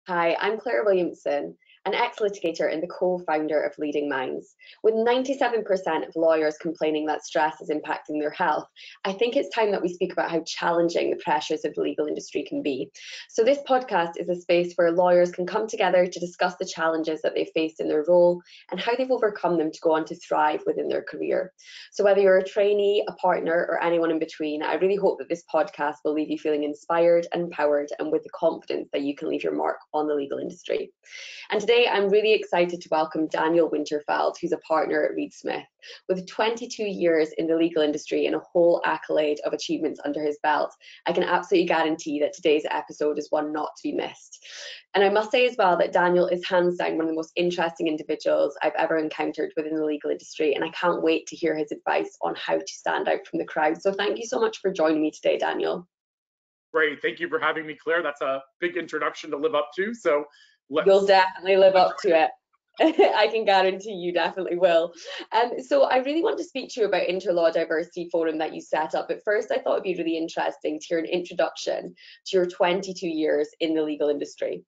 Hi, I'm Claire Williamson, an ex-litigator and the co-founder of Leading Minds. With 97% of lawyers complaining that stress is impacting their health, I think it's time that we speak about how challenging the pressures of the legal industry can be. So this podcast is a space where lawyers can come together to discuss the challenges that they faced in their role and how they've overcome them to go on to thrive within their career. So whether you're a trainee, a partner, or anyone in between, I really hope that this podcast will leave you feeling inspired and empowered and with the confidence that you can leave your mark on the legal industry. And today I'm really excited to welcome Daniel Winterfeldt, who's a partner at Reed Smith. With 22 years in the legal industry and a whole accolade of achievements under his belt, I can absolutely guarantee that today's episode is one not to be missed. And I must say as well that Daniel is hands down one of the most interesting individuals I've ever encountered within the legal industry, and I can't wait to hear his advice on how to stand out from the crowd. So thank you so much for joining me today, Daniel. Great, thank you for having me, Claire. That's a big introduction to live up to. So you'll definitely live up to it. I can guarantee you definitely will. So I really want to speak to you about Interlaw Diversity Forum that you set up. But first, I thought it'd be really interesting to hear an introduction to your 22 years in the legal industry.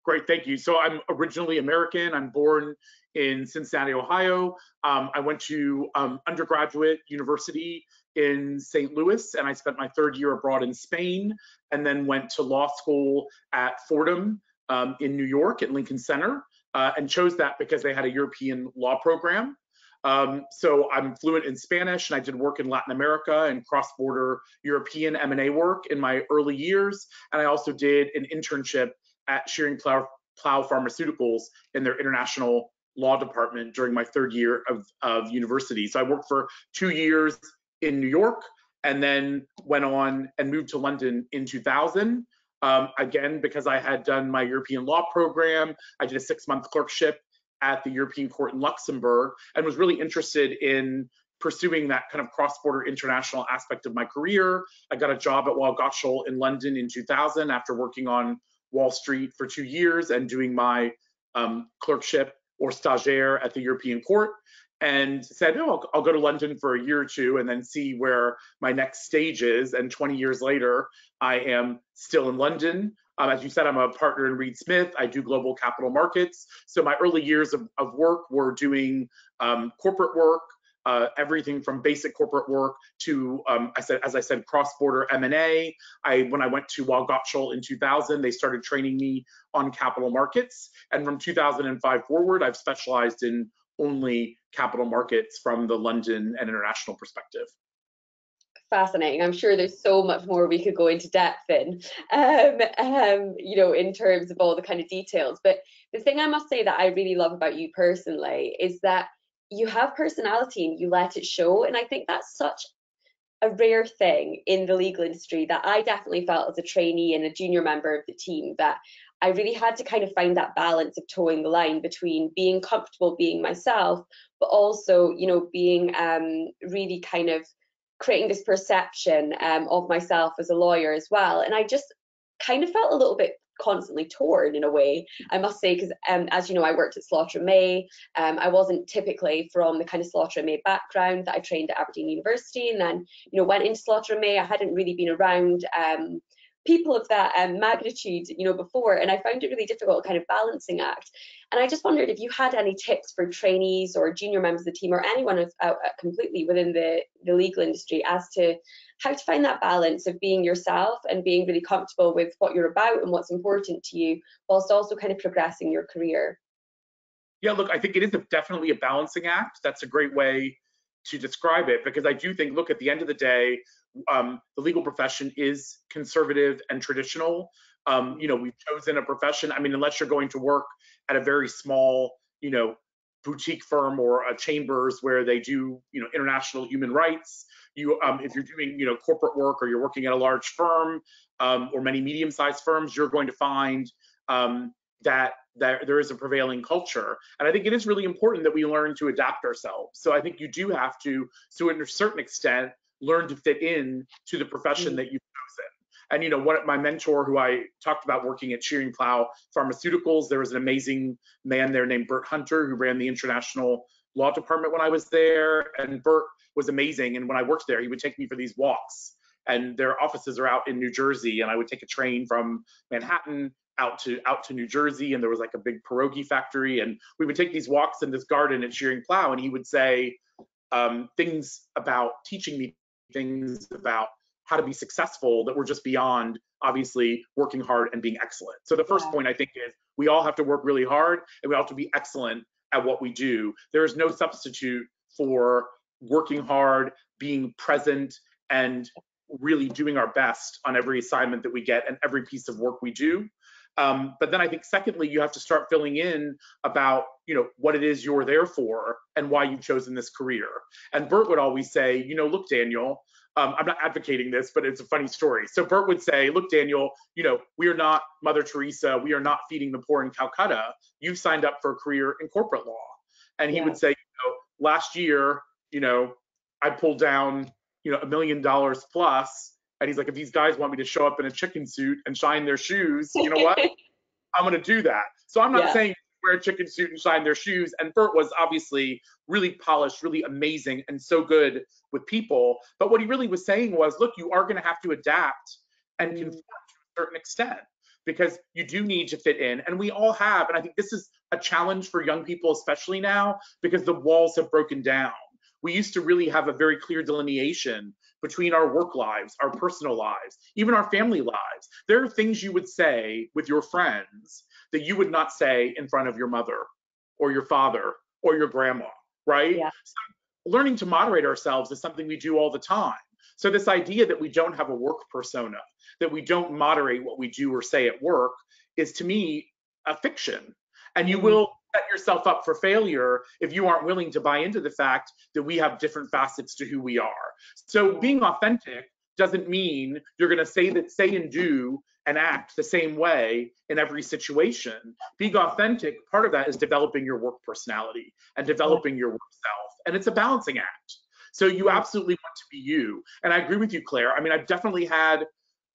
Great, thank you. So I'm originally American. I'm born in Cincinnati, Ohio. I went to undergraduate university in St. Louis, and I spent my third year abroad in Spain, and then went to law school at Fordham in New York at Lincoln Center, and chose that because they had a European law program. So I'm fluent in Spanish, and I did work in Latin America and cross-border European M&A work in my early years. And I also did an internship at Schering-Plough Pharmaceuticals in their international law department during my third year of university. So I worked for 2 years in New York, and then went on and moved to London in 2000. Again, because I had done my European law program, I did a 6-month clerkship at the European Court in Luxembourg, and was really interested in pursuing that kind of cross-border international aspect of my career. I got a job at Weil Gotshal in London in 2000 after working on Wall Street for 2 years and doing my clerkship or stagiaire at the European Court, and said, oh, I'll go to London for a year or two and then see where my next stage is. And 20 years later, I am still in London. As you said, I'm a partner in Reed Smith. I do global capital markets. So my early years of work were doing corporate work, everything from basic corporate work to, as I said, cross-border M&A. When I went to Weil Gotshal in 2000, they started training me on capital markets. And from 2005 forward, I've specialized in only capital markets from the London and international perspective. Fascinating. I'm sure there's so much more we could go into depth in, in terms of all the kind of details. But the thing I must say that I really love about you personally is that you have personality and you let it show. And I think that's such a rare thing in the legal industry that I definitely felt as a trainee and a junior member of the team, that I really had to kind of find that balance of towing the line between being comfortable being myself, but also, being really kind of creating this perception of myself as a lawyer as well. And I just kind of felt a little bit constantly torn in a way, I must say, because as you know, I worked at Slaughter May. I wasn't typically from the kind of Slaughter May background that I trained at Aberdeen University, and then went into Slaughter May. I hadn't really been around people of that magnitude before, and I found it really difficult, kind of balancing act. And I just wondered if you had any tips for trainees or junior members of the team, or anyone completely within the legal industry, as to how to find that balance of being yourself and being really comfortable with what you're about and what's important to you, whilst also kind of progressing your career. Yeah, look, I think it is definitely a balancing act. That's a great way to describe it, because I do think, look, at the end of the day, the legal profession is conservative and traditional. We've chosen a profession. I mean, unless you're going to work at a very small, boutique firm or a chambers where they do, international human rights. If you're doing, corporate work, or you're working at a large firm or many medium-sized firms, you're going to find that there is a prevailing culture. And I think it is really important that we learn to adapt ourselves. So I think you do have to, to a certain extent, learn to fit in to the profession that you've chosen. And my mentor, who I talked about working at Schering-Plough Pharmaceuticals, there was an amazing man there named Bert Hunter, who ran the international law department when I was there. And Bert was amazing. And when I worked there, he would take me for these walks. And their offices are out in New Jersey. And I would take a train from Manhattan out to New Jersey, and there was like a big pierogi factory, and we would take these walks in this garden at Shearing Plow, and he would say things about teaching me things about how to be successful that were just beyond obviously working hard and being excellent. So the first point I think is we all have to work really hard and we all have to be excellent at what we do. There is no substitute for working hard, being present, and really doing our best on every assignment that we get and every piece of work we do. But then I think secondly, you have to start filling in about, what it is you're there for and why you've chosen this career. And Bert would always say, look, Daniel, I'm not advocating this, but it's a funny story. So Bert would say, look, Daniel, we are not Mother Teresa. We are not feeding the poor in Calcutta. You've signed up for a career in corporate law. And he would say, last year, I pulled down, $1 million plus. And he's like, if these guys want me to show up in a chicken suit and shine their shoes, you know what? I'm going to do that. So I'm not saying wear a chicken suit and shine their shoes. And Bert was obviously really polished, really amazing, and so good with people. But what he really was saying was, look, you are going to have to adapt and conform to a certain extent because you do need to fit in. And we all have. And I think this is a challenge for young people, especially now, because the walls have broken down. We used to really have a very clear delineation between our work lives, our personal lives, even our family lives. There are things you would say with your friends that you would not say in front of your mother or your father or your grandma, right? Yeah. So learning to moderate ourselves is something we do all the time. So this idea that we don't have a work persona, that we don't moderate what we do or say at work is, to me, a fiction. And you will set yourself up for failure if you aren't willing to buy into the fact that we have different facets to who we are. So being authentic doesn't mean you're going to say and do and act the same way in every situation. Being authentic, part of that is developing your work personality and developing your work self. And it's a balancing act. So you absolutely want to be you. And I agree with you, Claire. I mean, I've definitely had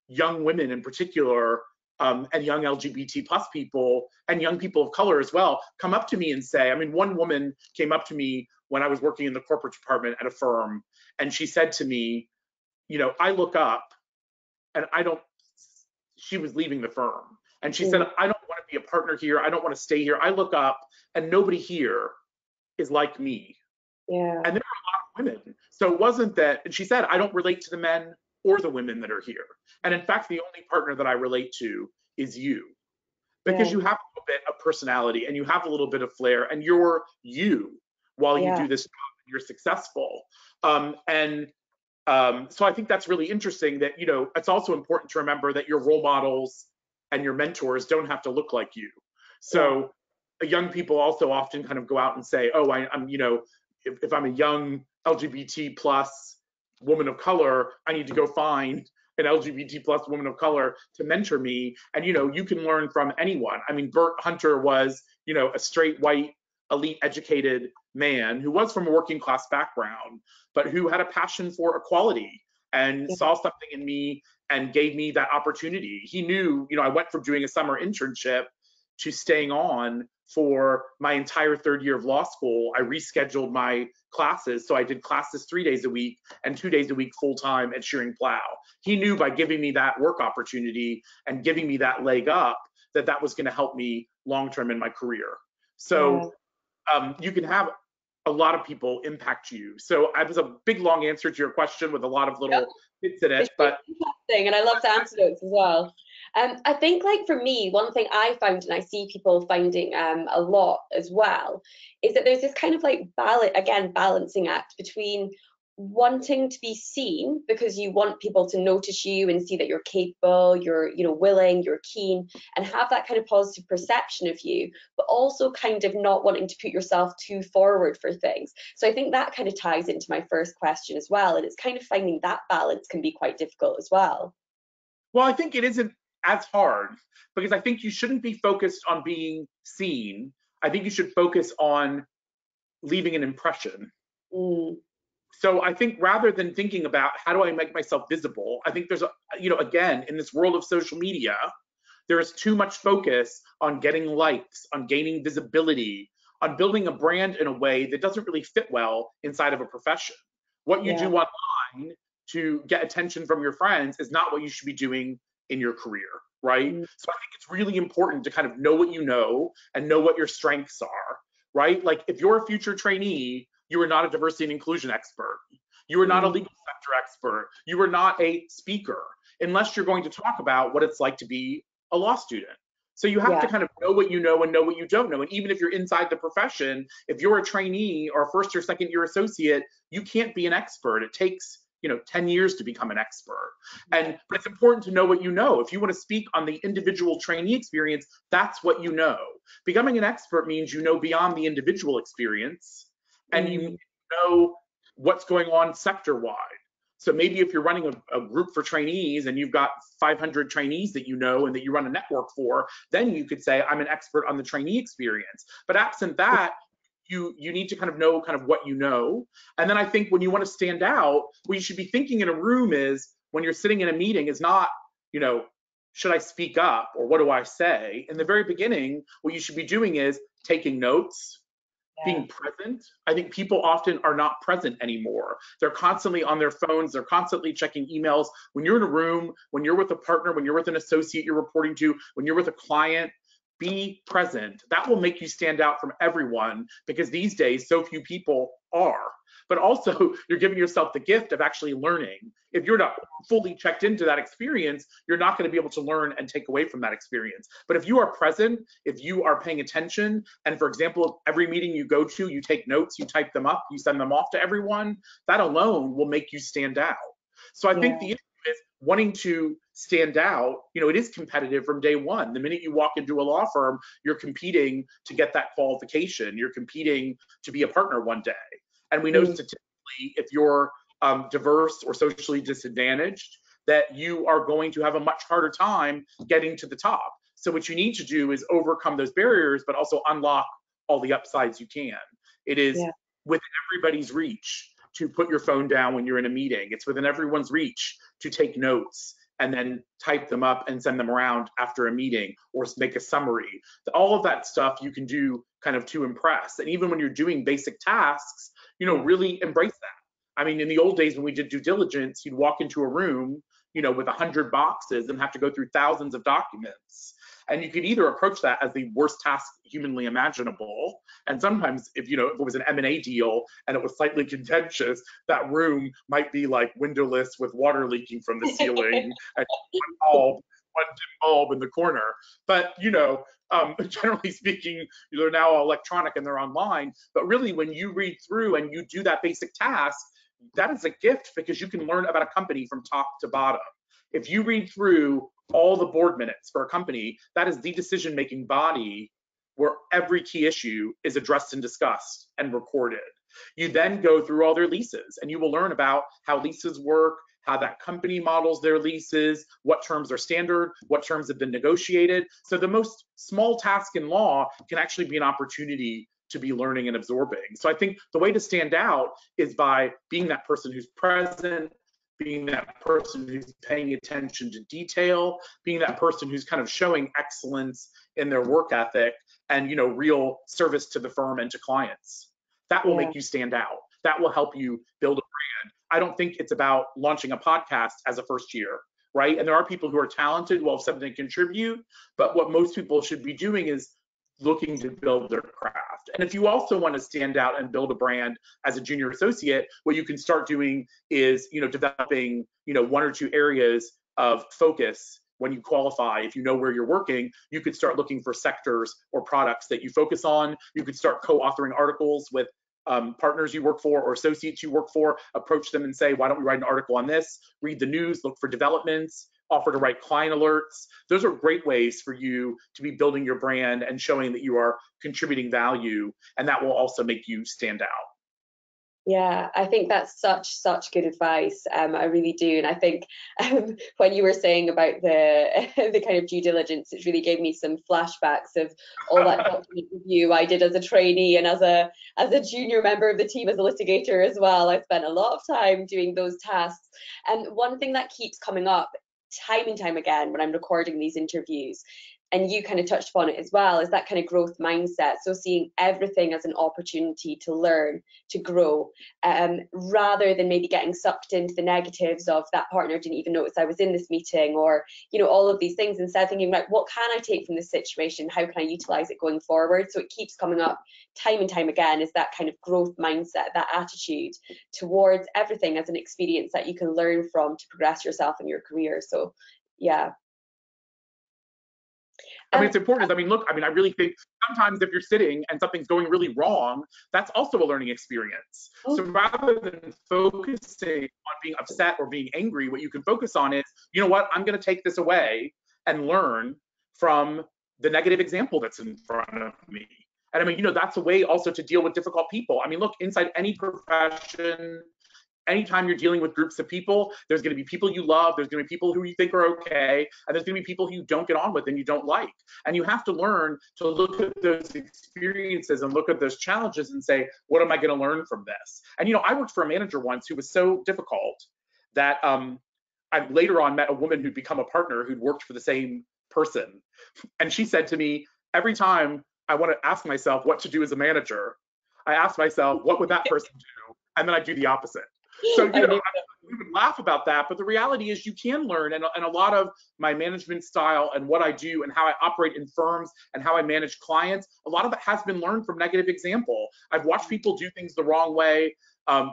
young women in particular and young LGBT plus people and young people of color as well come up to me and say, one woman came up to me when I was working in the corporate department at a firm, and she said to me, I look up and she was leaving the firm. And she said, I don't want to be a partner here. I don't want to stay here. I look up and nobody here is like me. Yeah. And there are a lot of women. So it wasn't that, and she said, I don't relate to the men or the women that are here. And in fact, the only partner that I relate to is you, because you have a little bit of personality and you have a little bit of flair and you're you while you do this job and you're successful. So I think that's really interesting that, it's also important to remember that your role models and your mentors don't have to look like you. So young people also often kind of go out and say, oh, I'm, if I'm a young LGBT plus woman of color, I need to go find an LGBT plus woman of color to mentor me. And, you can learn from anyone. Bert Hunter was, a straight white, elite educated man who was from a working class background, but who had a passion for equality and saw something in me and gave me that opportunity. He knew, I went from doing a summer internship to staying on for my entire third year of law school. I rescheduled my classes. So I did classes 3 days a week and 2 days a week full time at Shearing Plow. He knew by giving me that work opportunity and giving me that leg up that was going to help me long term in my career. So you can have a lot of people impact you. So I was a big long answer to your question with a lot of little bits in it, but interesting, and I love to answer those as well. I think, like, for me, one thing I found, and I see people finding a lot as well, is that there's this kind of like balancing act between wanting to be seen because you want people to notice you and see that you're capable, you're willing, you're keen, and have that kind of positive perception of you, but also kind of not wanting to put yourself too forward for things. So I think that kind of ties into my first question as well, and it's kind of finding that balance can be quite difficult as well. Well, I think it isn't as hard because I think you shouldn't be focused on being seen. I think you should focus on leaving an impression. So I think rather than thinking about how do I make myself visible, I think there's again, in this world of social media, there is too much focus on getting likes, on gaining visibility, on building a brand in a way that doesn't really fit well inside of a profession. What you do online to get attention from your friends is not what you should be doing in your career. right? Mm. So I think it's really important to kind of know what you know and know what your strengths are, right? Like if you're a future trainee, you are not a diversity and inclusion expert. You are not a Mm. legal sector expert. You are not a speaker, unless you're going to talk about what it's like to be a law student. So you have to Yeah. kind of know what you know and know what you don't know. And even if you're inside the profession, if you're a trainee or a first or second year associate, you can't be an expert. It takes 10 years to become an expert. But it's important to know what you know. If you want to speak on the individual trainee experience, that's what you know. Becoming an expert means you know beyond the individual experience, and you Mm. know what's going on sector wide. So maybe if you're running a group for trainees and you've got 500 trainees that you know and that you run a network for, then you could say, I'm an expert on the trainee experience. But absent that, you need to kind of know kind of what you know. And then I think when you want to stand out, what you should be thinking in a room is, when you're sitting in a meeting, is not, should I speak up or what do I say? In the very beginning, what you should be doing is taking notes, Yeah. being present. I think people often are not present anymore. They're constantly on their phones. They're constantly checking emails. When you're in a room, when you're with a partner, when you're with an associate you're reporting to, when you're with a client, be present. That will make you stand out from everyone, because these days so few people are. But also, you're giving yourself the gift of actually learning. If you're not fully checked into that experience, you're not going to be able to learn and take away from that experience. But if you are present, if you are paying attention, and for example, every meeting you go to, you take notes, you type them up, you send them off to everyone, that alone will make you stand out. So I think Yeah. the issue is wanting to stand out. It is competitive from day one. The minute you walk into a law firm, you're competing to get that qualification. You're competing to be a partner one day. And we know Mm. statistically, if you're diverse or socially disadvantaged, that you are going to have a much harder time getting to the top. So what you need to do is overcome those barriers, but also unlock all the upsides you can. It is Yeah. within everybody's reach to put your phone down when you're in a meeting. It's within everyone's reach to take notes and then type them up and send them around after a meeting, or make a summary. All of that stuff you can do kind of to impress. And even when you're doing basic tasks, really embrace that. I mean, in the old days when we did due diligence, you'd walk into a room, with 100 boxes and have to go through thousands of documents. And you could either approach that as the worst task humanly imaginable. And sometimes if it was an M&A deal and it was slightly contentious, that room might be like windowless with water leaking from the ceiling and one dim bulb in the corner. But generally speaking, they're now electronic and they're online. But really, when you read through and you do that basic task, that is a gift, because you can learn about a company from top to bottom. If you read through all the board minutes for a company, that is the decision-making body where every key issue is addressed and discussed and recorded. You then go through all their leases, and you will learn about how leases work, how that company models their leases, what terms are standard, what terms have been negotiated. So the most small task in law can actually be an opportunity to be learning and absorbing. So I think the way to stand out is by being that person who's present, being that person who's paying attention to detail, being that person who's kind of showing excellence in their work ethic and real service to the firm and to clients. That will Yeah. make you stand out. That will help you build a brand. I don't think it's about launching a podcast as a first year, right? And there are people who are talented who have something to contribute, but what most people should be doing is looking to build their craft. And if you also want to stand out and build a brand as a junior associate, what you can start doing is, developing, one or two areas of focus. When you qualify, if you know where you're working, you could start looking for sectors or products that you focus on. You could start co-authoring articles with partners you work for or associates you work for. Approach them and say, why don't we write an article on this? Read the news, look for developments, offer to write client alerts. Those are great ways for you to be building your brand and showing that you are contributing value, and that will also make you stand out. Yeah, I think that's such good advice. I really do, and I think when you were saying about the the kind of due diligence, it really gave me some flashbacks of all that document review I did as a trainee and as a junior member of the team as a litigator as well. I spent a lot of time doing those tasks, and one thing that keeps coming up time and time again when I'm recording these interviews and you kind of touched upon it as well, is that kind of growth mindset. So seeing everything as an opportunity to learn, to grow, rather than maybe getting sucked into the negatives of that partner didn't even notice I was in this meeting, or, you know, all of these things, instead thinking, right, what can I take from this situation? How can I utilize it going forward? So it keeps coming up time and time again, is that kind of growth mindset, that attitude towards everything as an experience that you can learn from to progress yourself in your career. So yeah. I mean, it's important. I mean, look, I mean, I really think sometimes if you're sitting and something's going really wrong, that's also a learning experience. So rather than focusing on being upset or being angry, what you can focus on is, you know what, I'm going to take this away and learn from the negative example that's in front of me. And I mean, you know, that's a way also to deal with difficult people. I mean, look, inside any profession, anytime you're dealing with groups of people, there's going to be people you love, there's going to be people who you think are okay, and there's going to be people who you don't get on with and you don't like. And you have to learn to look at those experiences and look at those challenges and say, what am I going to learn from this? And, you know, I worked for a manager once who was so difficult that I later on met a woman who'd become a partner who'd worked for the same person. And she said to me, every time I want to ask myself what to do as a manager, I ask myself, what would that person do? And then I do the opposite. So, you know, we would laugh about that, but the reality is you can learn. And a lot of my management style and what I do and how I operate in firms and how I manage clients, a lot of it has been learned from negative example. I've watched people do things the wrong way,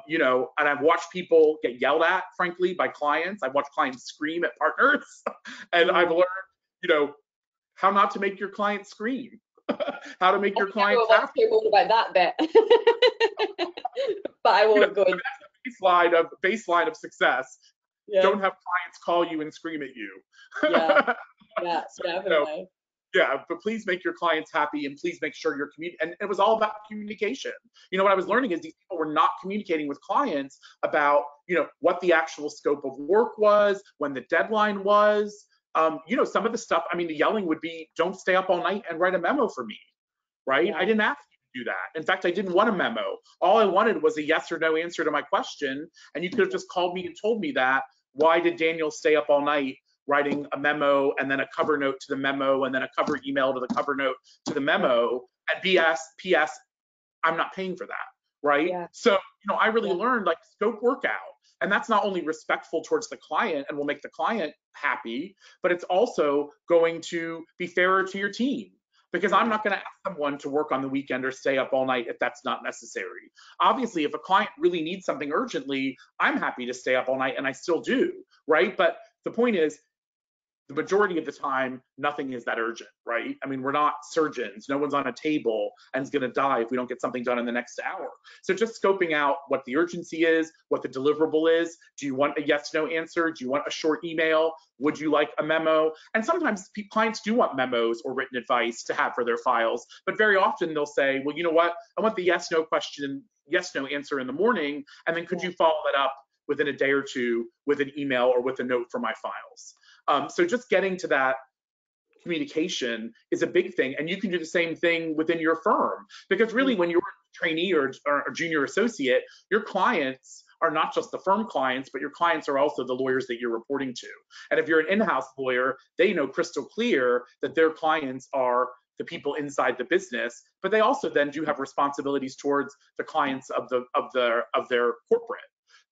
you know, and I've watched people get yelled at, frankly, by clients. I've watched clients scream at partners, and I've learned, you know, how not to make your clients scream, how to make your clients happy. I want to hear more about that bit, but I won't go into baseline of success. Yeah. Don't have clients call you and scream at you. Yeah, yeah, so, definitely. You know, yeah, but please make your clients happy, and please make sure you're and it was all about communication. You know, what I was learning is these people were not communicating with clients about, you know, what the actual scope of work was, when the deadline was. You know, some of the stuff, I mean, the yelling would be, don't stay up all night and write a memo for me, right? Yeah. I didn't ask do that. In fact, I didn't want a memo. All I wanted was a yes or no answer to my question. And you could have just called me and told me that. Why did Daniel stay up all night writing a memo and then a cover note to the memo and then a cover email to the cover note to the memo? And P.S. I'm not paying for that, right? Yeah. So, you know, I really learned, like, scope work out. And that's not only respectful towards the client and will make the client happy, but it's also going to be fairer to your team. Because I'm not going to ask someone to work on the weekend or stay up all night if that's not necessary. Obviously, if a client really needs something urgently, I'm happy to stay up all night, and I still do, right? But the point is, the majority of the time, nothing is that urgent, right? I mean, we're not surgeons. No one's on a table and is going to die if we don't get something done in the next hour. So just scoping out what the urgency is, what the deliverable is. Do you want a yes/no answer? Do you want a short email? Would you like a memo? And sometimes clients do want memos or written advice to have for their files, but very often they'll say, well, you know what? I want the yes/no question, yes/no answer in the morning, and then could you follow that up within a day or two with an email or with a note for my files? So just getting to that communication is a big thing. And you can do the same thing within your firm, because really when you're a trainee or a junior associate, your clients are not just the firm clients, but your clients are also the lawyers that you're reporting to. And if you're an in-house lawyer, they know crystal clear that their clients are the people inside the business, but they also then do have responsibilities towards the clients of their corporate.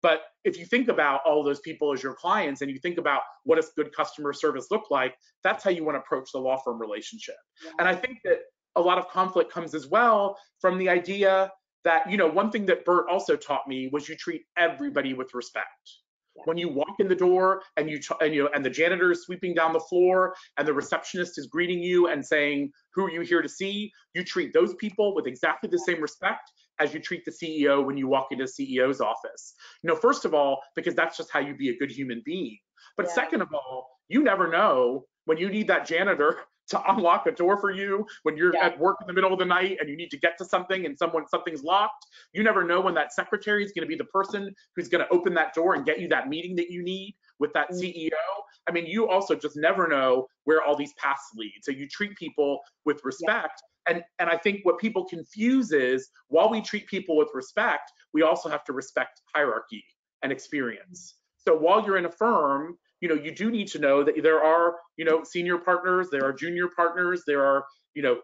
But if you think about all those people as your clients and you think about what does good customer service look like, that's how you want to approach the law firm relationship. Yeah. And I think that a lot of conflict comes as well from the idea that, you know, one thing that Bert also taught me was you treat everybody with respect. Yeah. When you walk in the door and and the janitor is sweeping down the floor and the receptionist is greeting you and saying, who are you here to see? You treat those people with exactly the same respect as you treat the CEO when you walk into the CEO's office. You know, first of all, because that's just how you be a good human being. But second of all, you never know when you need that janitor to unlock a door for you, when you're at work in the middle of the night and you need to get to something and something's locked. You never know when that secretary is going to be the person who's going to open that door and get you that meeting that you need with that CEO. I mean, you also just never know where all these paths lead. So you treat people with respect. And I think what people confuse is, while we treat people with respect, we also have to respect hierarchy and experience. So while you're in a firm, you do need to know that there are, senior partners, there are junior partners, there are,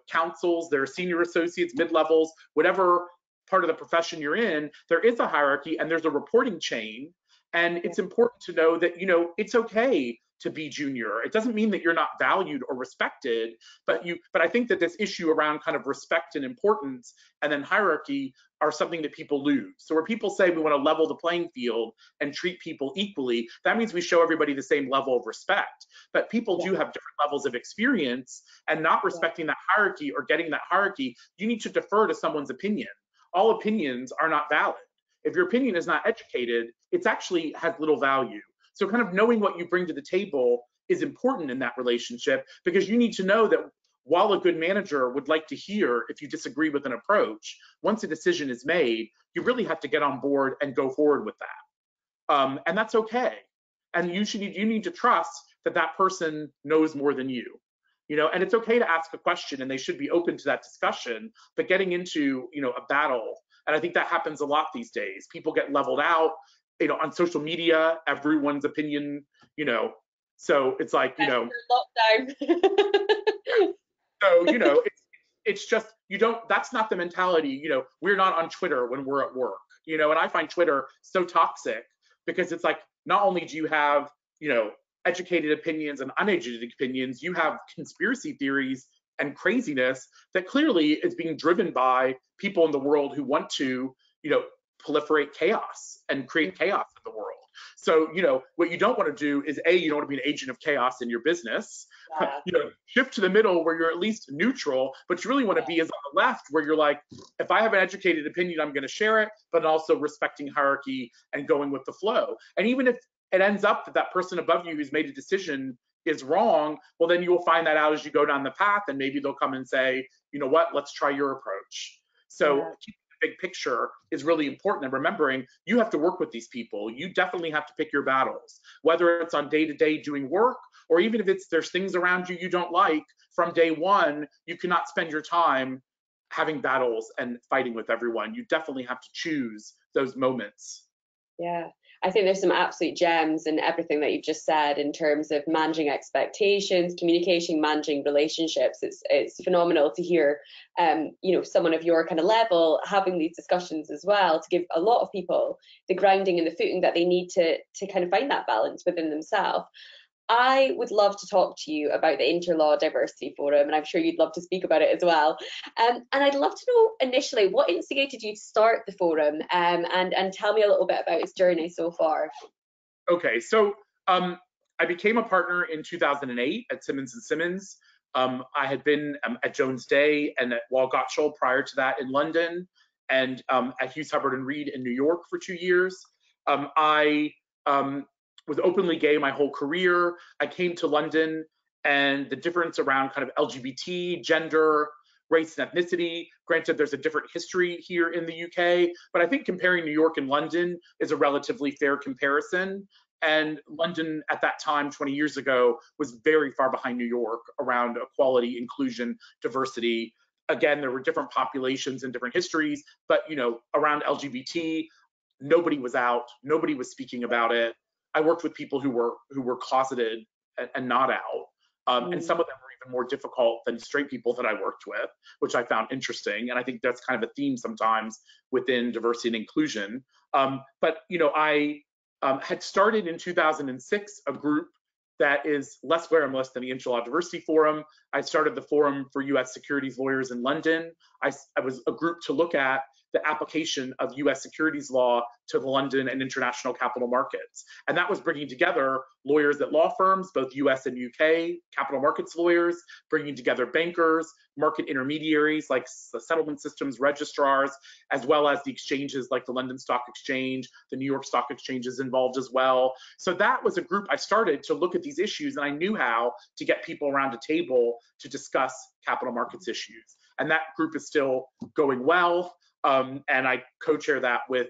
counsels, there are senior associates, mid-levels, whatever part of the profession you're in, there is a hierarchy and there's a reporting chain. And it's important to know that, it's okay to be junior. It doesn't mean that you're not valued or respected, but I think that this issue around kind of respect and importance and then hierarchy are something that people lose. So where people say we want to level the playing field and treat people equally, that means we show everybody the same level of respect. But people do have different levels of experience, and not respecting that hierarchy or getting that hierarchy, you need to defer to someone's opinion. All opinions are not valid. If your opinion is not educated, it actually has little value. So kind of knowing what you bring to the table is important in that relationship, because you need to know that while a good manager would like to hear if you disagree with an approach, once a decision is made, you really have to get on board and go forward with that. And that's okay. And you need to trust that that person knows more than you. And it's okay to ask a question and they should be open to that discussion, but getting into, a battle, and I think that happens a lot these days. People get leveled out, on social media, everyone's opinion, so it's like, lockdown. So, it's just, that's not the mentality, we're not on Twitter when we're at work, and I find Twitter so toxic because it's like, not only do you have, educated opinions and uneducated opinions, you have conspiracy theories and craziness that clearly is being driven by people in the world who want to, proliferate chaos and create chaos in the world. So, what you don't want to do is you don't want to be an agent of chaos in your business. Shift to the middle where you're at least neutral, but you really want to be as on the left where you're like, if I have an educated opinion, I'm going to share it, but also respecting hierarchy and going with the flow. And even if it ends up that that person above you who's made a decision is wrong, well, then you will find that out as you go down the path, and maybe they'll come and say, you know what, let's try your approach. So keeping the big picture is really important, and remembering you have to work with these people. You definitely have to pick your battles, whether it's on day-to-day doing work, or even if there's things around you don't like from day one. You cannot spend your time having battles and fighting with everyone. You definitely have to choose those moments. Yeah, I think there's some absolute gems in everything that you've just said in terms of managing expectations, communication, managing relationships. It's phenomenal to hear, someone of your kind of level having these discussions as well, to give a lot of people the grounding and the footing that they need to kind of find that balance within themselves. I would love to talk to you about the Interlaw Diversity Forum, and I'm sure you'd love to speak about it as well. And I'd love to know initially what instigated you to start the forum, and tell me a little bit about its journey so far. Okay, so I became a partner in 2008 at Simmons & Simmons. I had been at Jones Day and at Wall Gotshal prior to that in London, and at Hughes Hubbard & Reed in New York for 2 years. I was openly gay my whole career. I came to London, and the difference around kind of LGBT, gender, race, and ethnicity, granted there's a different history here in the UK, but I think comparing New York and London is a relatively fair comparison. And London at that time, 20 years ago, was very far behind New York around equality, inclusion, diversity. Again, there were different populations and different histories, but around LGBT, nobody was out, nobody was speaking about it. I worked with people who were closeted and not out, and some of them were even more difficult than straight people that I worked with, which I found interesting. And I think that's kind of a theme sometimes within diversity and inclusion. But I had started in 2006 a group that is less glamorous than the Interlaw Diversity Forum. I started the Forum for U.S. Securities Lawyers in London. I was a group to look at the application of U.S. securities law to the London and international capital markets. And that was bringing together lawyers at law firms, both U.S. and U.K., capital markets lawyers, bringing together bankers, market intermediaries like the settlement systems registrars, as well as the exchanges like the London Stock Exchange, the New York Stock Exchange is involved as well. So that was a group I started to look at these issues, and I knew how to get people around a table to discuss capital markets issues. And that group is still going well. And I co-chair that with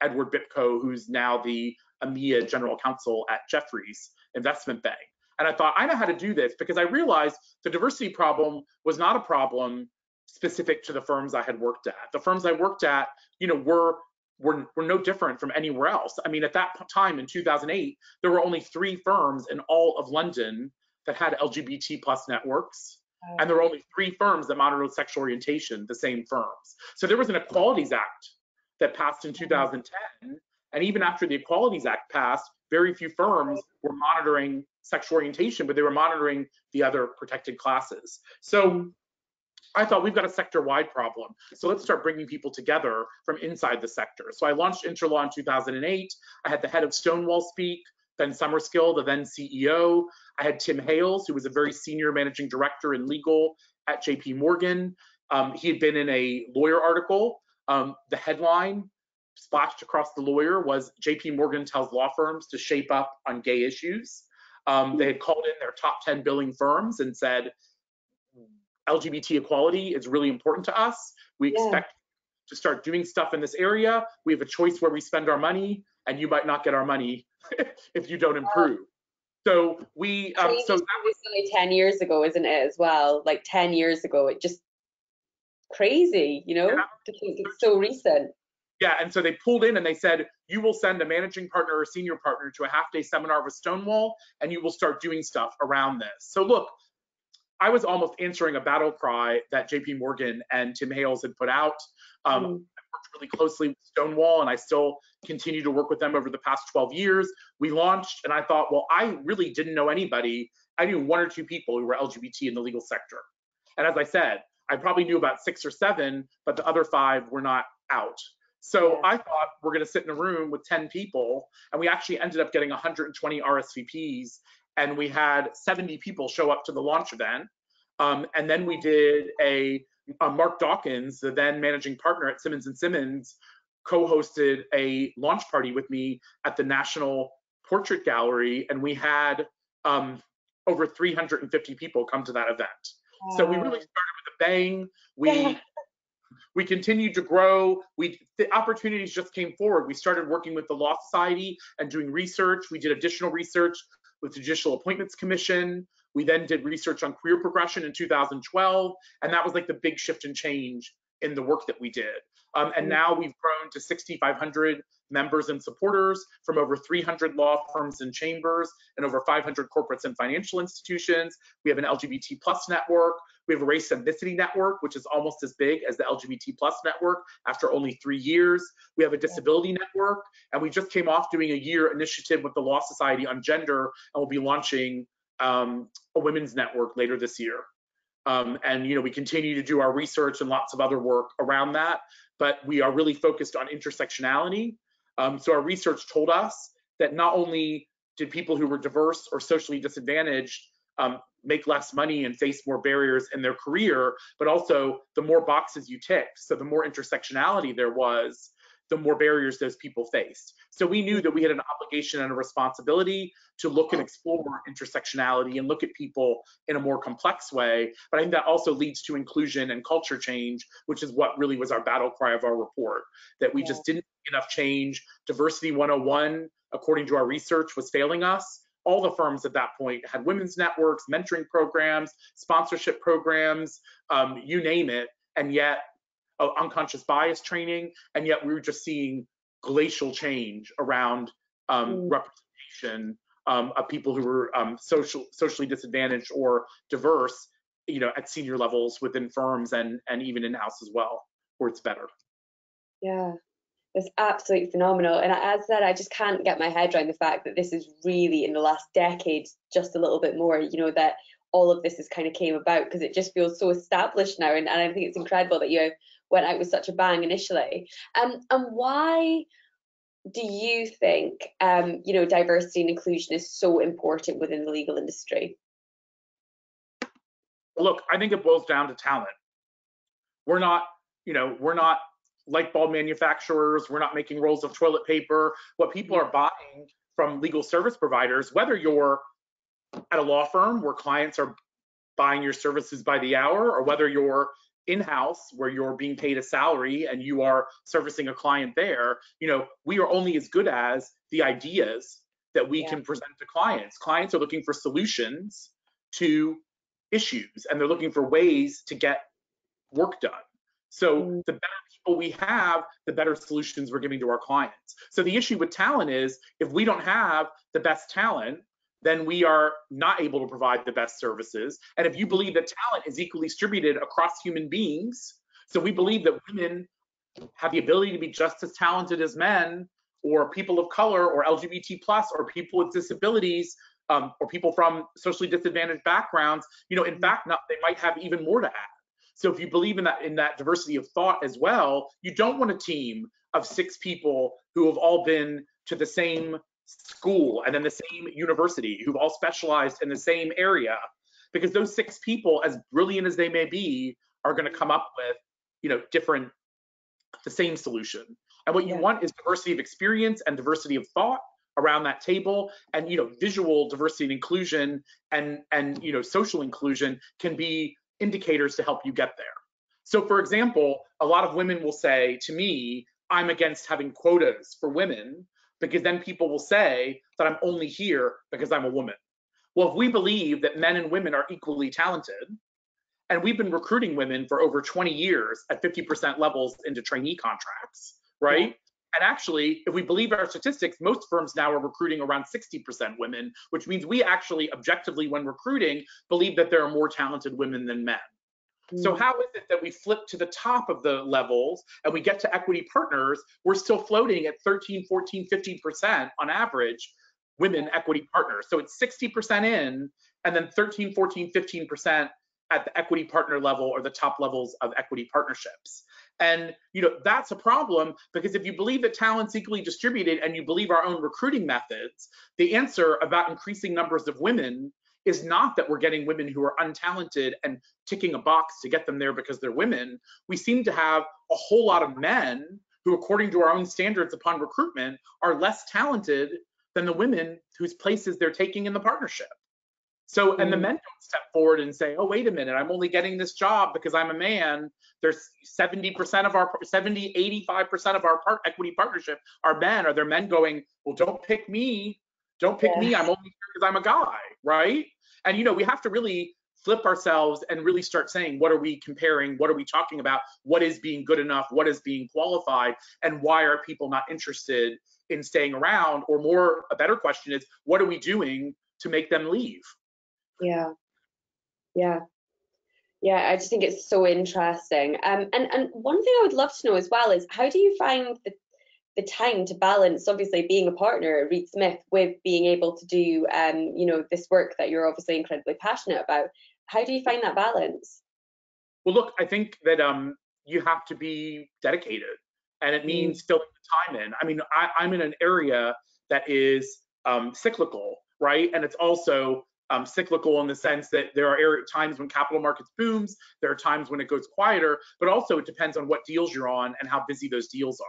Edward Bipko, who's now the EMEA General Counsel at Jefferies Investment Bank. And I thought, I know how to do this, because I realized the diversity problem was not a problem specific to the firms I had worked at. The firms I worked at, were were no different from anywhere else. I mean, at that time in 2008, there were only 3 firms in all of London that had LGBT plus networks. And there were only 3 firms that monitored sexual orientation, the same firms. So there was an Equalities Act that passed in 2010. And even after the Equalities Act passed, very few firms were monitoring sexual orientation, but they were monitoring the other protected classes. So I thought, we've got a sector-wide problem. So let's start bringing people together from inside the sector. So I launched Interlaw in 2008. I had the head of Stonewall speak, Ben Summerskill, the then CEO. I had Tim Hales, who was a very senior managing director in legal at JP Morgan. He had been in a lawyer article. The headline splashed across the lawyer was, JP Morgan tells law firms to shape up on gay issues. They had called in their top 10 billing firms and said, LGBT equality is really important to us. We expect to start doing stuff in this area. We have a choice where we spend our money, and you might not get our money if you don't improve. So we, so that was only 10 years ago, isn't it, as well? Like 10 years ago, it just crazy, you know, to think it's so recent. Yeah, and so they pulled in and they said, you will send a managing partner or senior partner to a half-day seminar with Stonewall, and you will start doing stuff around this. So look, I was almost answering a battle cry that JP Morgan and Tim Hales had put out. I worked really closely with Stonewall, and I still continue to work with them over the past 12 years. We launched, and I thought, well, I really didn't know anybody. I knew 1 or 2 people who were LGBT in the legal sector. And as I said, I probably knew about 6 or 7, but the other 5 were not out. So I thought, we're going to sit in a room with 10 people, and we actually ended up getting 120 RSVPs, and we had 70 people show up to the launch event. And then we did Mark Dawkins, the then managing partner at Simmons & Simmons, co-hosted a launch party with me at the National Portrait Gallery, and we had over 350 people come to that event. So we really started with a bang. We continued to grow. The opportunities just came forward. We started working with the Law Society and doing research. We did additional research with the Judicial Appointments Commission. We then did research on career progression in 2012. And that was like the big shift and change in the work that we did. And now we've grown to 6,500 members and supporters from over 300 law firms and chambers and over 500 corporates and financial institutions. We have an LGBT plus network. We have a race ethnicity network, which is almost as big as the LGBT plus network after only 3 years. We have a disability network, and we just came off doing a year initiative with the Law Society on gender, and we'll be launching a women's network later this year. And we continue to do our research and lots of other work around that, but we are really focused on intersectionality. So our research told us that not only did people who were diverse or socially disadvantaged make less money and face more barriers in their career, but also the more boxes you ticked, so the more intersectionality there was, the more barriers those people faced. So we knew that we had an obligation and a responsibility to look and explore intersectionality and look at people in a more complex way. But I think that also leads to inclusion and culture change, which is what really was our battle cry of our report, that we just didn't make enough change. Diversity 101, according to our research, was failing us. All the firms at that point had women's networks, mentoring programs, sponsorship programs, you name it, and yet unconscious bias training, and yet we were just seeing glacial change around representation of people who were socially disadvantaged or diverse, at senior levels within firms and even in-house as well, where it's better. Yeah, it's absolutely phenomenal. And as I said, I just can't get my head around the fact that this is really in the last decade, just a little bit more, that all of this has kind of came about, because it just feels so established now. And I think it's incredible that you went out with such a bang initially. And why do you think, diversity and inclusion is so important within the legal industry? Look, I think it boils down to talent. We're not light bulb manufacturers. We're not making rolls of toilet paper. What people are buying from legal service providers, whether you're at a law firm where clients are buying your services by the hour, or whether you're in-house where you're being paid a salary and you are servicing a client there, we are only as good as the ideas that we can present to clients. Clients are looking for solutions to issues, and they're looking for ways to get work done. So the better people we have, the better solutions we're giving to our clients. So the issue with talent is if we don't have the best talent, then we are not able to provide the best services. And if you believe that talent is equally distributed across human beings, so we believe that women have the ability to be just as talented as men, or people of color, or LGBT plus, or people with disabilities, or people from socially disadvantaged backgrounds, in fact, they might have even more to add. So if you believe in that diversity of thought as well, you don't want a team of 6 people who have all been to the same school and then the same university, who've all specialized in the same area, because those 6 people, as brilliant as they may be, are going to come up with, the same solution. And what you want is diversity of experience and diversity of thought around that table, and visual diversity and inclusion and social inclusion can be indicators to help you get there. So for example, a lot of women will say to me, I'm against having quotas for women, because then people will say that I'm only here because I'm a woman. Well, if we believe that men and women are equally talented, and we've been recruiting women for over 20 years at 50% levels into trainee contracts, right? And actually, if we believe our statistics, most firms now are recruiting around 60% women, which means we actually objectively, when recruiting, believe that there are more talented women than men. So how is it that we flip to the top of the levels and we get to equity partners, we're still floating at 13, 14, 15% on average women equity partners. So it's 60% in, and then 13, 14, 15% at the equity partner level or the top levels of equity partnerships. And that's a problem, because if you believe that talent's equally distributed and you believe our own recruiting methods, the answer about increasing numbers of women is not that we're getting women who are untalented and ticking a box to get them there because they're women. We seem to have a whole lot of men who, according to our own standards upon recruitment, are less talented than the women whose places they're taking in the partnership. So, and the men don't step forward and say, oh, wait a minute, I'm only getting this job because I'm a man. There's 85% of our equity partnership are men. Are there men going, well, don't pick me. Don't pick me. I'm only here because I'm a guy, right? And, we have to really flip ourselves and really start saying, what are we comparing? What are we talking about? What is being good enough? What is being qualified? And why are people not interested in staying around? Or a better question is, what are we doing to make them leave? Yeah. I just think it's so interesting. And one thing I would love to know as well is, how do you find the time to balance, obviously being a partner at Reed Smith, with being able to do this work that you're obviously incredibly passionate about? How do you find that balance? Well, look, I think that you have to be dedicated, and it means filling the time in. I mean, I'm in an area that is cyclical, right? And it's also cyclical in the sense that there are times when capital markets booms, there are times when it goes quieter, but also it depends on what deals you're on and how busy those deals are.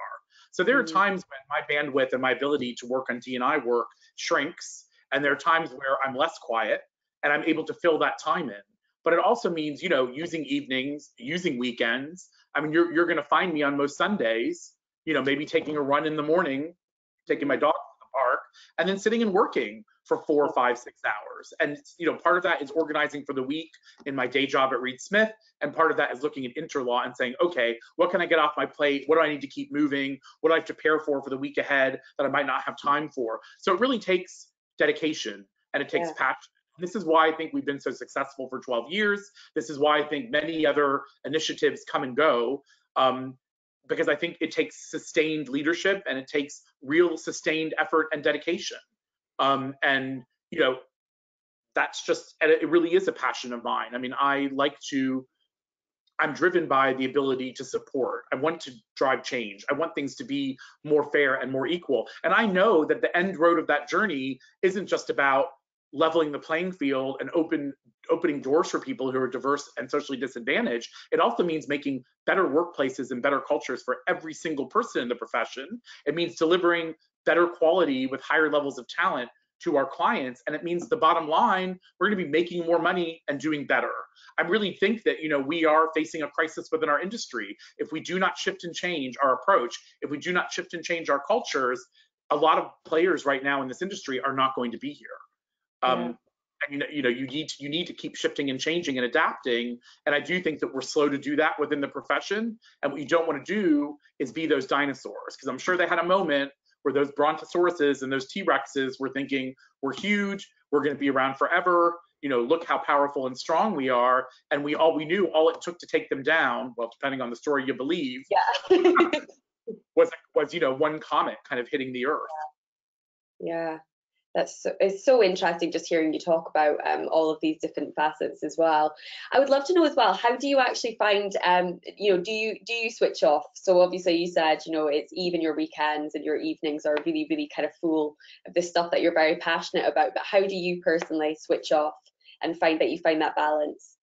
So there are times when my bandwidth and my ability to work on D&I work shrinks, and there are times where I'm less quiet and I'm able to fill that time in. But it also means, using evenings, using weekends. I mean, you're going to find me on most Sundays, maybe taking a run in the morning, taking my dog to the park, and then sitting and working for 4, 5, 6 hours. And, part of that is organizing for the week in my day job at Reed Smith. And part of that is looking at Interlaw and saying, okay, what can I get off my plate? What do I need to keep moving? What do I have to prepare for the week ahead that I might not have time for? So it really takes dedication, and it takes passion. This is why I think we've been so successful for 12 years. This is why I think many other initiatives come and go, because I think it takes sustained leadership, and it takes real sustained effort and dedication. And that's just, it really is a passion of mine. I mean, I'm driven by the ability to support. I want to drive change. I want things to be more fair and more equal. And I know that the end road of that journey isn't just about leveling the playing field and opening doors for people who are diverse and socially disadvantaged. It also means making better workplaces and better cultures for every single person in the profession. It means delivering better quality with higher levels of talent to our clients. And it means the bottom line, we're going to be making more money and doing better. I really think that, we are facing a crisis within our industry. If we do not shift and change our approach, if we do not shift and change our cultures, a lot of players right now in this industry are not going to be here. And you need to keep shifting and changing and adapting. And I do think that we're slow to do that within the profession. And what you don't want to do is be those dinosaurs, because I'm sure they had a moment where those brontosauruses and those T-Rexes were thinking, we're huge, we're going to be around forever. Look how powerful and strong we are. And we knew all it took to take them down, well, depending on the story you believe, Yeah. was one comet kind of hitting the earth. Yeah. It's so interesting just hearing you talk about all of these different facets as well. I would love to know as well, how do you actually find, do you switch off? So obviously you said, it's even your weekends and your evenings are really, really kind of full of the stuff that you're very passionate about, but how do you personally switch off and find that you find that balance?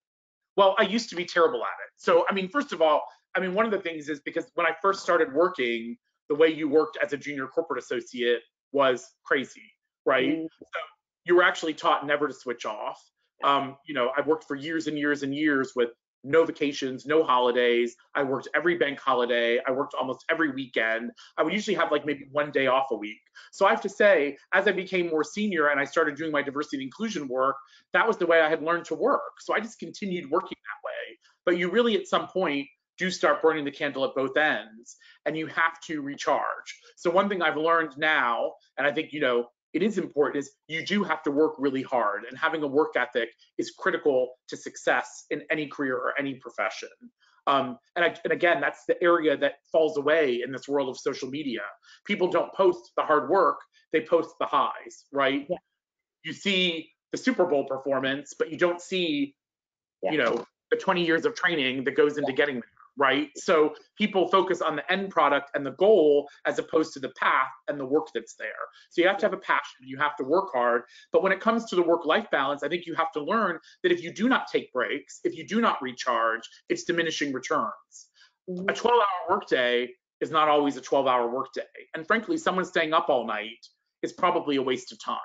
Well, I used to be terrible at it. So, first of all, one of the things is because when I first started working, the way you worked as a junior corporate associate was crazy. Right? So you were actually taught never to switch off. I've worked for years and years and years with no vacations, no holidays. I worked every bank holiday. I worked almost every weekend. I would usually have like maybe one day off a week. So I have to say, as I became more senior and I started doing my diversity and inclusion work, that was the way I had learned to work. So I just continued working that way. But you really, at some point, do start burning the candle at both ends, and you have to recharge. So one thing I've learned now, and I think, it is important, is you do have to work really hard, and having a work ethic is critical to success in any career or any profession. And again, that's the area that falls away in this world of social media. People don't post the hard work, they post the highs, right? Yeah. You see the Super Bowl performance, but you don't see, the 20 years of training that goes into getting there. Right? So people focus on the end product and the goal as opposed to the path and the work that's there. So you have to have a passion, you have to work hard. But when it comes to the work-life balance, I think you have to learn that if you do not take breaks, if you do not recharge, it's diminishing returns. A 12-hour workday is not always a 12-hour workday. And frankly, someone staying up all night is probably a waste of time.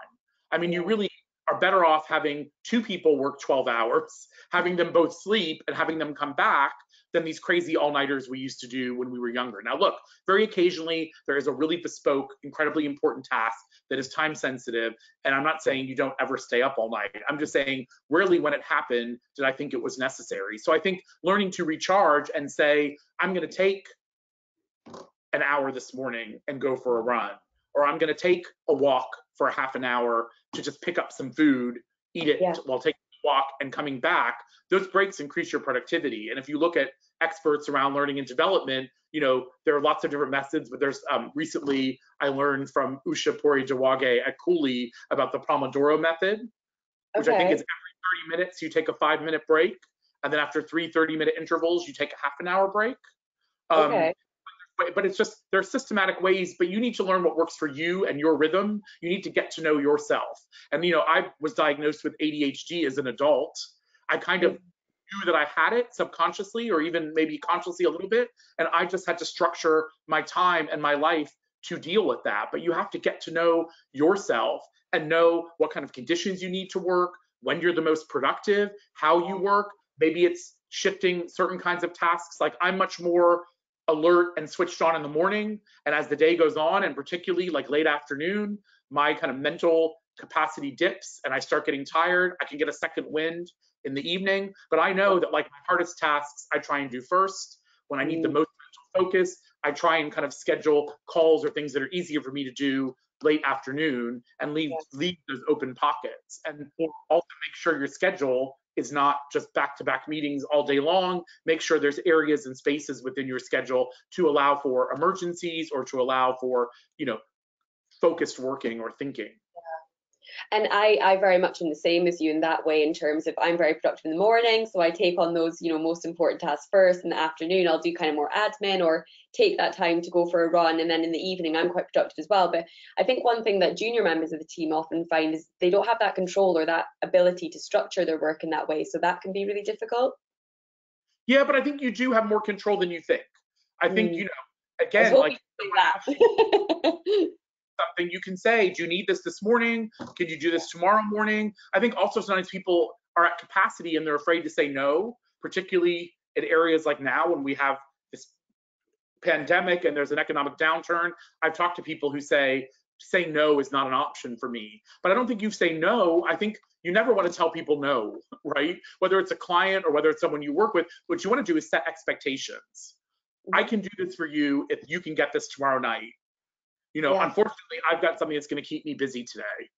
You really are better off having two people work 12 hours, having them both sleep and having them come back, than these crazy all-nighters we used to do when we were younger. Now look, very occasionally there is a really bespoke, incredibly important task that is time sensitive, and I'm not saying you don't ever stay up all night. I'm just saying rarely when it happened did I think it was necessary. So I think learning to recharge and say, I'm gonna take an hour this morning and go for a run, or I'm gonna take a walk for a half an hour to just pick up some food, eat it while taking a walk and coming back, those breaks increase your productivity. And if you look at experts around learning and development, there are lots of different methods, but there's recently I learned from Usha Puri-Jawage at Cooley about the Pomodoro method, which I think is every 30 minutes you take a 5-minute break, and then after 3 30-minute intervals you take a half an hour break. But it's just, there are systematic ways, but you need to learn what works for you and your rhythm. You need to get to know yourself. And I was diagnosed with ADHD as an adult. I kind of knew that I had it subconsciously, or even maybe consciously a little bit, and I just had to structure my time and my life to deal with that. But you have to get to know yourself and know what kind of conditions you need to work, when you're the most productive, how you work. Maybe it's shifting certain kinds of tasks. Like I'm much more alert and switched on in the morning, and as the day goes on, and particularly like late afternoon, my kind of mental capacity dips and I start getting tired. I can get a second wind in the evening, but I know that like my hardest tasks I try and do first. When I need the most mental focus, I try and kind of schedule calls or things that are easier for me to do late afternoon and leave those open pockets. And also make sure your schedule is not just back-to-back meetings all day long. Make sure there's areas and spaces within your schedule to allow for emergencies or to allow for, focused working or thinking. And I very much am the same as you in that way, in terms of I'm very productive in the morning, so I take on those most important tasks first. In the afternoon I'll do kind of more admin or take that time to go for a run, and then in the evening I'm quite productive as well. But I think one thing that junior members of the team often find is they don't have that control or that ability to structure their work in that way, so that can be really difficult. Yeah, but I think you do have more control than you think. I think again, like something you can say, do you need this morning? Could you do this tomorrow morning? I think also sometimes people are at capacity and they're afraid to say no, particularly in areas like now when we have this pandemic and there's an economic downturn. I've talked to people who say, saying no is not an option for me. But I don't think you say no. I think you never want to tell people no, right? Whether it's a client or whether it's someone you work with, what you want to do is set expectations. I can do this for you if you can get this tomorrow night. Unfortunately, I've got something that's going to keep me busy today.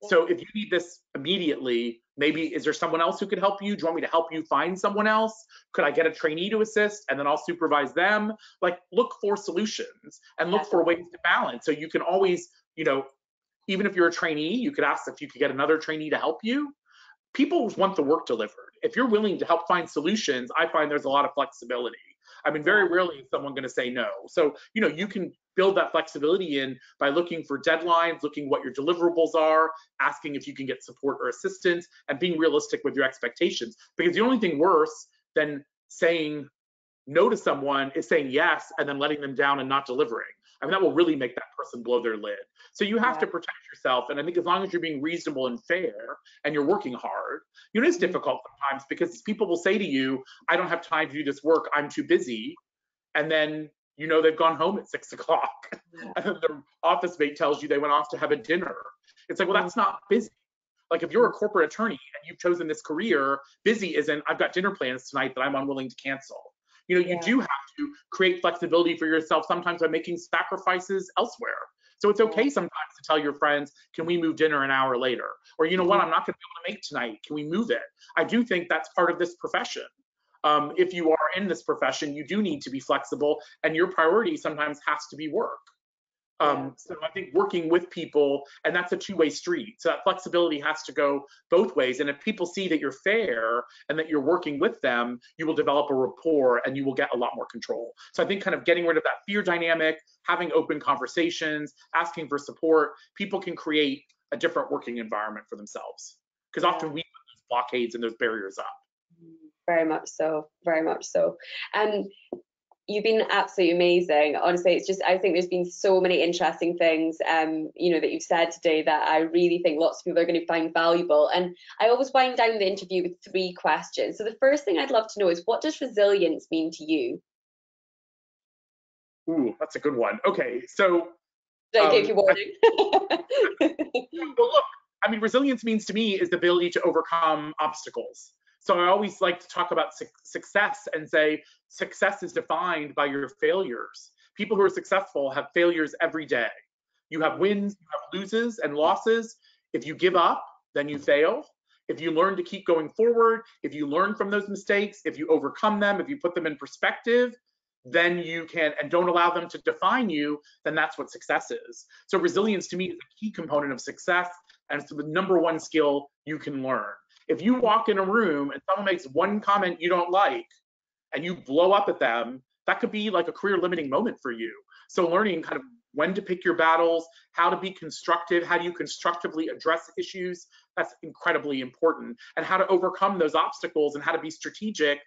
So if you need this immediately, maybe is there someone else who could help you? Do you want me to help you find someone else? Could I get a trainee to assist and then I'll supervise them? Like, look for solutions and look for ways to balance. So you can always, even if you're a trainee, you could ask if you could get another trainee to help you. People want the work delivered. If you're willing to help find solutions, I find there's a lot of flexibility. I mean, very rarely is someone going to say no. So, you can build that flexibility in by looking for deadlines, looking what your deliverables are, asking if you can get support or assistance, and being realistic with your expectations. Because the only thing worse than saying no to someone is saying yes and then letting them down and not delivering. I mean, that will really make that person blow their lid. So you have to protect yourself. And I think as long as you're being reasonable and fair and you're working hard, it's difficult sometimes because people will say to you, I don't have time to do this work, I'm too busy. And then, they've gone home at 6 o'clock. And then their office mate tells you they went off to have a dinner. It's like, well, that's not busy. Like if you're a corporate attorney and you've chosen this career, busy isn't, I've got dinner plans tonight that I'm unwilling to cancel. You do have to create flexibility for yourself sometimes by making sacrifices elsewhere. So it's okay sometimes to tell your friends, can we move dinner an hour later? Or you know what, I'm not going to be able to make tonight. Can we move it? I do think that's part of this profession. If you are in this profession, you do need to be flexible and your priority sometimes has to be work. So I think working with people, and that's a two-way street. So that flexibility has to go both ways. And if people see that you're fair and that you're working with them, you will develop a rapport and you will get a lot more control. So I think kind of getting rid of that fear dynamic, having open conversations, asking for support, people can create a different working environment for themselves. Because often we put those blockades and those barriers up. Very much so, very much so. And you've been absolutely amazing. Honestly, it's just, I think there's been so many interesting things, that you've said today that I really think lots of people are going to find valuable. And I always wind down the interview with 3 questions. So the first thing I'd love to know is, what does resilience mean to you? Ooh, that's a good one. Okay, so. Did I give you warning? Well, look, I mean, resilience means to me is the ability to overcome obstacles. So I always like to talk about success and say success is defined by your failures. People who are successful have failures every day. You have wins, you have loses and losses. If you give up, then you fail. If you learn to keep going forward, if you learn from those mistakes, if you overcome them, if you put them in perspective, then you can, and don't allow them to define you, then that's what success is. So resilience to me is a key component of success, and it's the #1 skill you can learn. If you walk in a room and someone makes one comment you don't like and you blow up at them, that could be like a career limiting moment for you. So learning kind of when to pick your battles, how to be constructive, how do you constructively address issues, that's incredibly important. And how to overcome those obstacles and how to be strategic,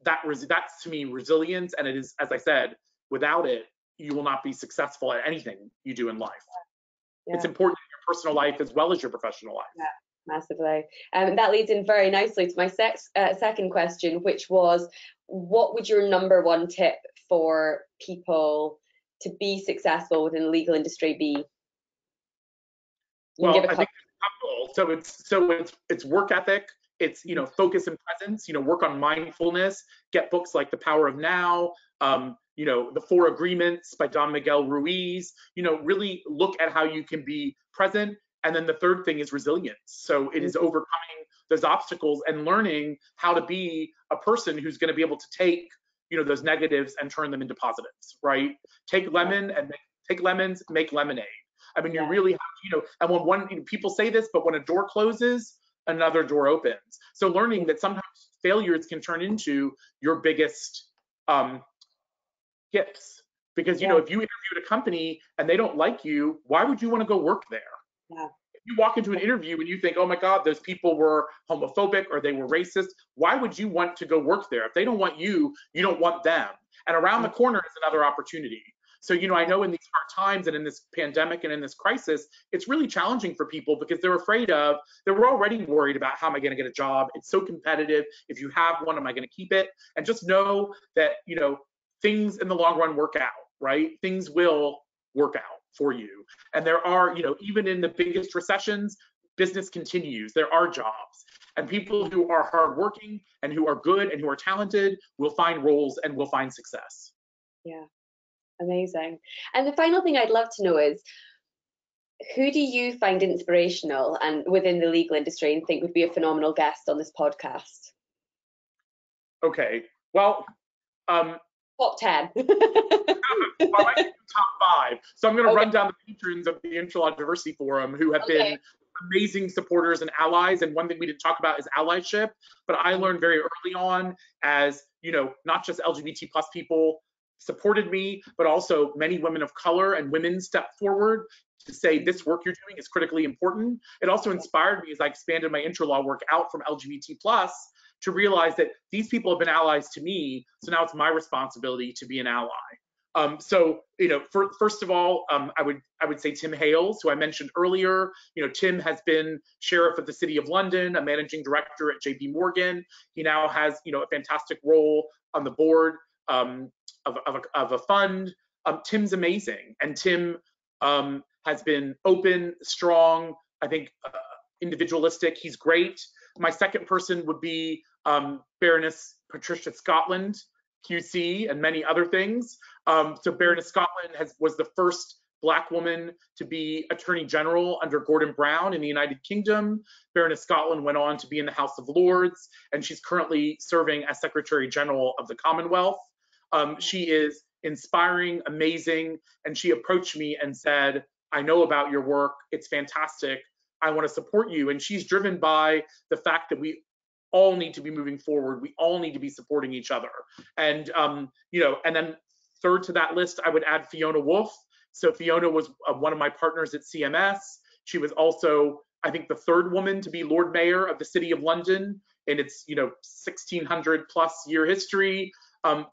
that's to me resilience. And it is, as I said, without it, you will not be successful at anything you do in life. It's important in your personal life as well as your professional life. Massively. That leads in very nicely to my second question, which was, what would your #1 tip for people to be successful within the legal industry be? Well, I think it's work ethic. It's focus and presence. Work on mindfulness. Get books like The Power of Now. The 4 Agreements by Don Miguel Ruiz. Really look at how you can be present. And then the third thing is resilience. So it is overcoming those obstacles and learning how to be a person who's going to be able to take, those negatives and turn them into positives, right? Take lemons, make lemonade. I mean, you really have to, and when people say this, but when a door closes, another door opens. So learning that sometimes failures can turn into your biggest gifts. Because, if you interview at a company and they don't like you, why would you want to go work there? If you walk into an interview and you think, oh my God, those people were homophobic or they were racist, why would you want to go work there? If they don't want you, you don't want them. And around the corner is another opportunity. So, I know in these hard times and in this pandemic and in this crisis, it's really challenging for people because they're already worried about how am I going to get a job? It's so competitive. If you have one, am I going to keep it? And just know that, things in the long run work out, right? Things will work out for you. And there are, even in the biggest recessions, business continues. There are jobs. And people who are hardworking and who are good and who are talented will find roles and will find success. Yeah, amazing. And the final thing I'd love to know is, who do you find inspirational and within the legal industry and think would be a phenomenal guest on this podcast? Okay, well, top 10. Well, I like to do top 5. So I'm going to run down the patrons of the Interlaw Diversity Forum who have been amazing supporters and allies. And one thing we didn't talk about is allyship. But I learned very early on, as not just LGBT plus people supported me, but also many women of color and women stepped forward to say this work you're doing is critically important. It also inspired me as I expanded my interlaw work out from LGBT plus to realize that these people have been allies to me. So now it's my responsibility to be an ally. First of all, I would say Tim Hales, who I mentioned earlier. Tim has been sheriff of the City of London, a managing director at JP Morgan. He now has, a fantastic role on the board of a fund. Tim's amazing, and Tim has been open, strong, I think individualistic. He's great. My second person would be Baroness Patricia Scotland, QC, and many other things. So Baroness Scotland was the first Black woman to be Attorney General under Gordon Brown in the United Kingdom. Baroness Scotland went on to be in the House of Lords, and she's currently serving as Secretary General of the Commonwealth. She is inspiring, amazing, and she approached me and said, I know about your work. It's fantastic. I want to support you. And she's driven by the fact that we all need to be moving forward. We all need to be supporting each other. And, and then third to that list, I would add Fiona Wolf. So Fiona was one of my partners at CMS. She was also, I think, the third woman to be Lord Mayor of the City of London in its, 1600 plus year history.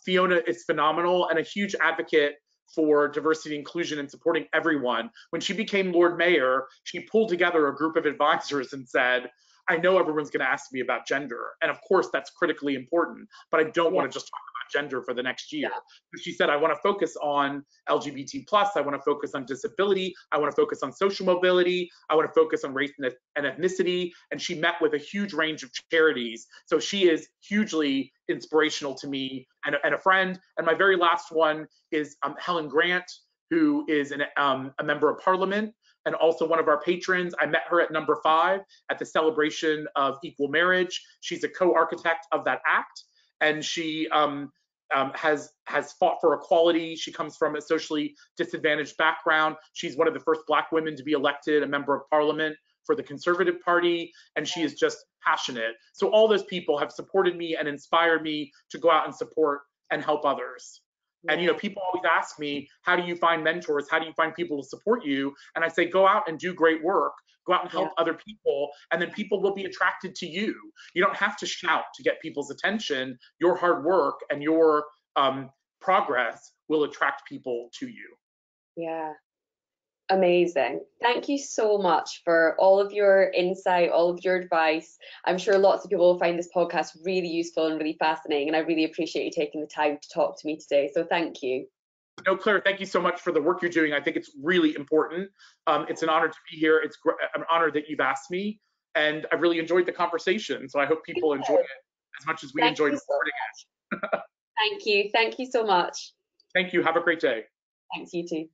Fiona is phenomenal and a huge advocate for diversity, inclusion, and supporting everyone. When she became Lord Mayor, she pulled together a group of advisors and said, I know everyone's going to ask me about gender. And of course, that's critically important, but I don't want to just talk about gender for the next year. So she said, I want to focus on LGBT plus. I want to focus on disability. I want to focus on social mobility. I want to focus on race and ethnicity. And she met with a huge range of charities. So she is hugely inspirational to me and a friend. And my very last one is Helen Grant, who is a member of Parliament and also one of our patrons. I met her at number 5 at the celebration of equal marriage. She's a co-architect of that act, and she has fought for equality. She comes from a socially disadvantaged background. She's one of the first Black women to be elected a member of Parliament for the Conservative Party, and she is just passionate. So all those people have supported me and inspired me to go out and support and help others. And people always ask me, how do you find mentors? How do you find people to support you? And I say, go out and do great work. Go out and help other people, and then people will be attracted to you. You don't have to shout to get people's attention. Your hard work and your progress will attract people to you. Yeah. Amazing. Thank you so much for all of your insight, all of your advice. I'm sure lots of people will find this podcast really useful and really fascinating, and I really appreciate you taking the time to talk to me today. So thank you. No, Claire, thank you so much for the work you're doing. I think it's really important. It's an honor to be here. It's an honor that you've asked me, and I've really enjoyed the conversation. So I hope people enjoy it as much as we enjoyed recording it. Thank you. Thank you so much. Thank you. Have a great day. Thanks, you too.